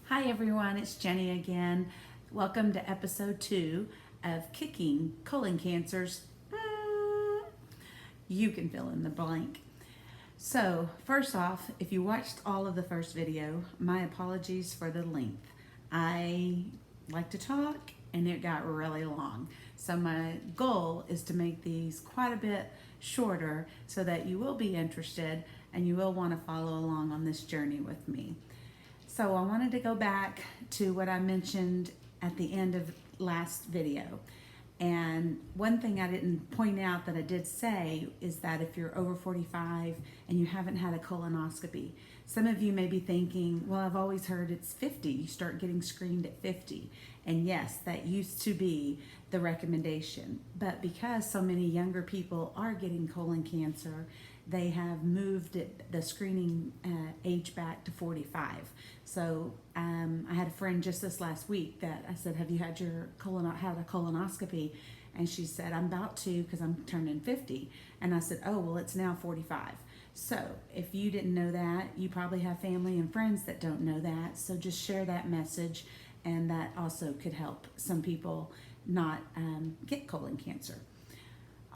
Hi everyone, it's Jenny again. Welcome to episode 2 of Kicking Colon Cancers. You can fill in the blank. So, first off, if you watched all of the first video, my apologies for the length. I like to talk and it got really long. So, my goal is to make these quite a bit shorter so that you will be interested and you will want to follow along on this journey with me. So I wanted to go back to what I mentioned at the end of last video. And one thing I didn't point out that I did say is that if you're over 45 and you haven't had a colonoscopy, some of you may be thinking, well, I've always heard it's 50. You start getting screened at 50. And yes, that used to be the recommendation. But because so many younger people are getting colon cancer, they have moved the screening age back to 45. So I had a friend just this last week that I said, have you had a colonoscopy? And she said, I'm about to because I'm turning 50. And I said, oh, well, it's now 45. So if you didn't know that, you probably have family and friends that don't know that. So just share that message, and that also could help some people not get colon cancer.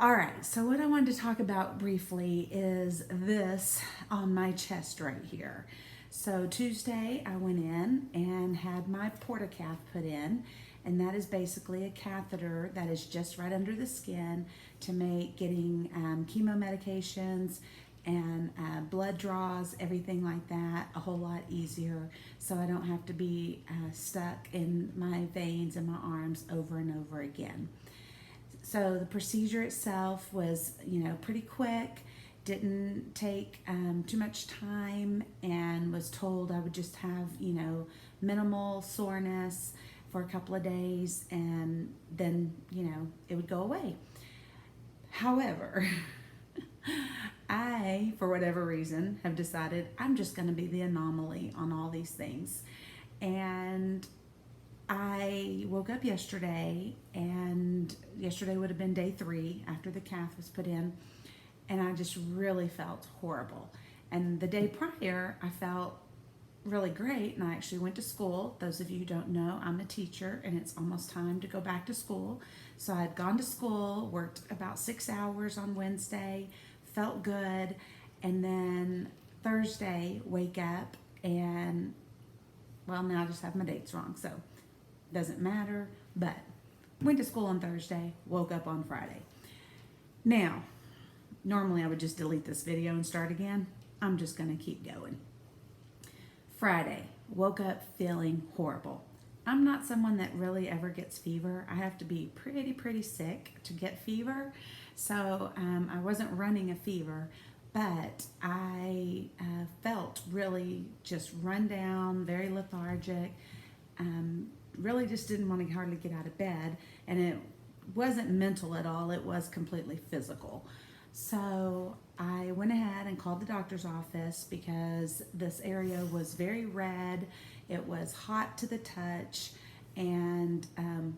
All right, so what I wanted to talk about briefly is this on my chest right here. So Tuesday I went in and had my Port-a-Cath put in, and that is basically a catheter that is just right under the skin to make getting chemo medications and blood draws, everything like that, a whole lot easier, so I don't have to be stuck in my veins and my arms over and over again. So the procedure itself was, pretty quick, didn't take too much time, and was told I would just have, minimal soreness for a couple of days, and then, it would go away. However, I, for whatever reason, have decided I'm just going to be the anomaly on all these things. And I woke up yesterday, and yesterday would have been day 3 after the cath was put in, and I just really felt horrible. And the day prior, I felt really great, and I actually went to school. Those of you who don't know, I'm a teacher, and it's almost time to go back to school. So I had gone to school, worked about 6 hours on Wednesday, felt good, and then Thursday, wake up, and, well, now I just have my dates wrong, so doesn't matter, but went to school on Thursday, woke up on Friday. Now, normally I would just delete this video and start again. I'm just going to keep going. Friday, woke up feeling horrible. I'm not someone that really ever gets fever. I have to be pretty sick to get fever. So I wasn't running a fever, but I felt really just run down, very lethargic, really just didn't want to hardly get out of bed, and it wasn't mental at all, it was completely physical. So I went ahead and called the doctor's office because this area was very red, it was hot to the touch, and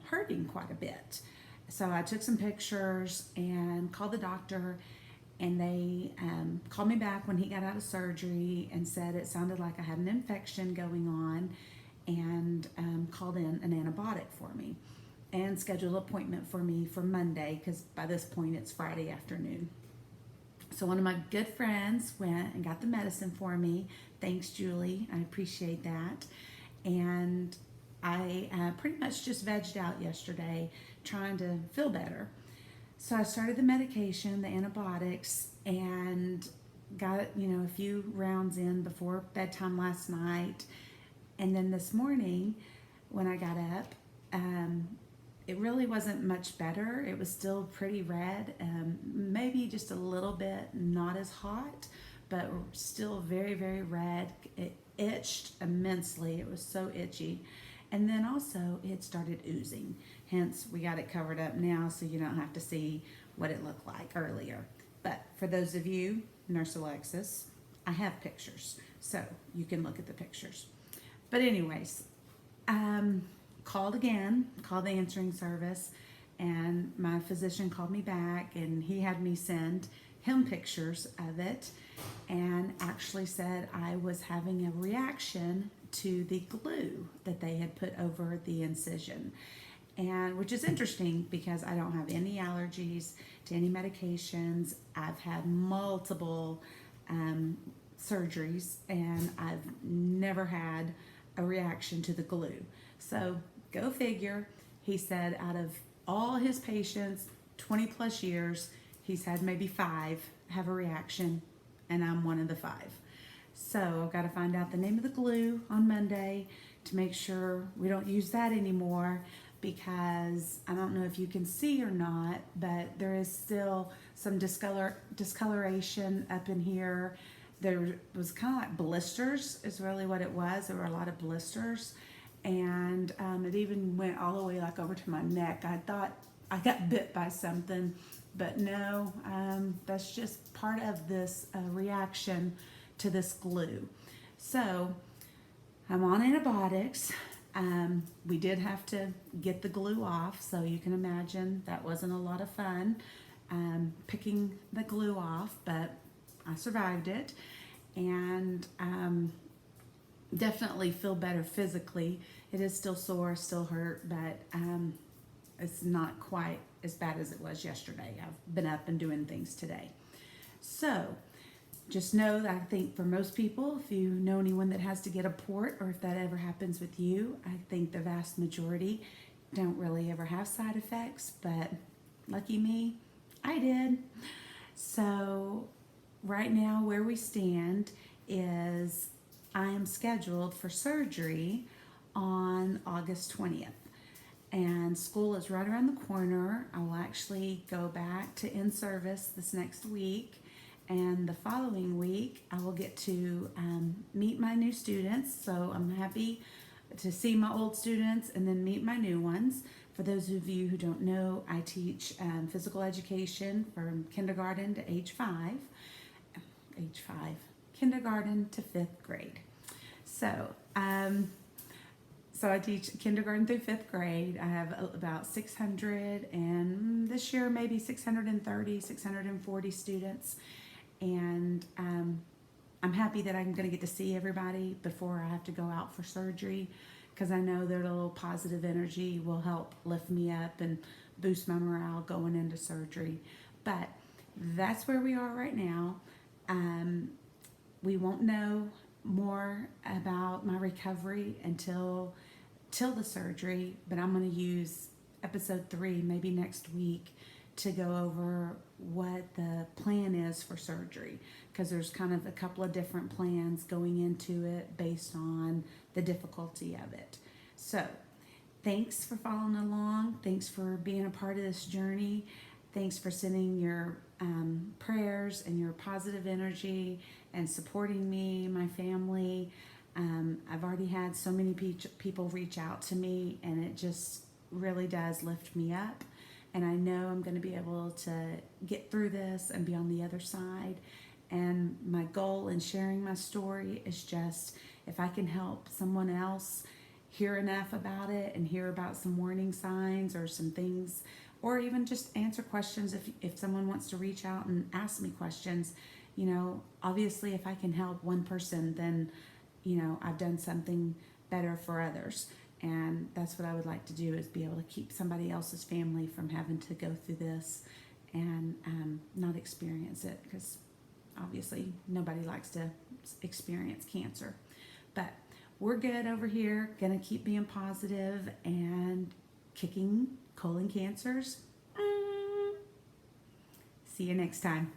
hurting quite a bit. So I took some pictures and called the doctor, and they called me back when he got out of surgery and said it sounded like I had an infection going on, and called in an antibiotic for me and scheduled an appointment for me for Monday, because by this point it's Friday afternoon. So one of my good friends went and got the medicine for me. Thanks, Julie. I appreciate that. And I pretty much just vegged out yesterday trying to feel better. So I started the medication, the antibiotics, and got a few rounds in before bedtime last night. And then this morning, when I got up, it really wasn't much better. It was still pretty red, maybe just a little bit not as hot, but still very red. It itched immensely. It was so itchy. And then also it started oozing. Hence, we got it covered up now so you don't have to see what it looked like earlier. But for those of you, Nurse Alexis, I have pictures, so you can look at the pictures. But anyways, called the answering service, and my physician called me back, and he had me send him pictures of it, and actually said I was having a reaction to the glue that they had put over the incision. And which is interesting because I don't have any allergies to any medications. I've had multiple surgeries and I've never had a reaction to the glue. So go figure. He said out of all his patients, 20 plus years, he's had maybe 5 have a reaction, and I'm one of the 5. So I've got to find out the name of the glue on Monday to make sure we don't use that anymore, because I don't know if you can see or not, but there is still some discoloration up in here. There was kind of like blisters is really what it was. There were a lot of blisters, and it even went all the way like over to my neck. I thought I got bit by something, but no, that's just part of this reaction to this glue. So I'm on antibiotics. We did have to get the glue off, so you can imagine that wasn't a lot of fun picking the glue off, but I survived it, and definitely feel better physically. It is still sore, still hurt, but it's not quite as bad as it was yesterday. I've been up and doing things today. So just know that I think for most people, if you know anyone that has to get a port, or if that ever happens with you, I think the vast majority don't really ever have side effects, but lucky me, I did. So right now where we stand is I am scheduled for surgery on August 20th. And school is right around the corner. I will actually go back to in-service this next week. And the following week, I will get to meet my new students. So I'm happy to see my old students and then meet my new ones. For those of you who don't know, I teach physical education from kindergarten to age 5. Kindergarten to 5th grade. So I teach kindergarten through 5th grade. I have about 600, and this year maybe 630, 640 students. And I'm happy that I'm going to get to see everybody before I have to go out for surgery, because I know their little positive energy will help lift me up and boost my morale going into surgery. But that's where we are right now. We won't know more about my recovery until the surgery, but I'm going to use episode 3 maybe next week to go over what the plan is for surgery, because there's kind of a couple of different plans going into it based on the difficulty of it. So thanks for following along. Thanks for being a part of this journey. Thanks for sending your prayers and your positive energy and supporting me, my family. I've already had so many people reach out to me, and it just really does lift me up. And I know I'm going to be able to get through this and be on the other side. And my goal in sharing my story is just, if I can help someone else hear enough about it and hear about some warning signs or some things, or even just answer questions if someone wants to reach out and ask me questions. You know, obviously if I can help one person, then, you know, I've done something better for others. And that's what I would like to do, is be able to keep somebody else's family from having to go through this and not experience it, because obviously nobody likes to experience cancer. But we're good over here, gonna keep being positive and kicking colon cancers. See you next time.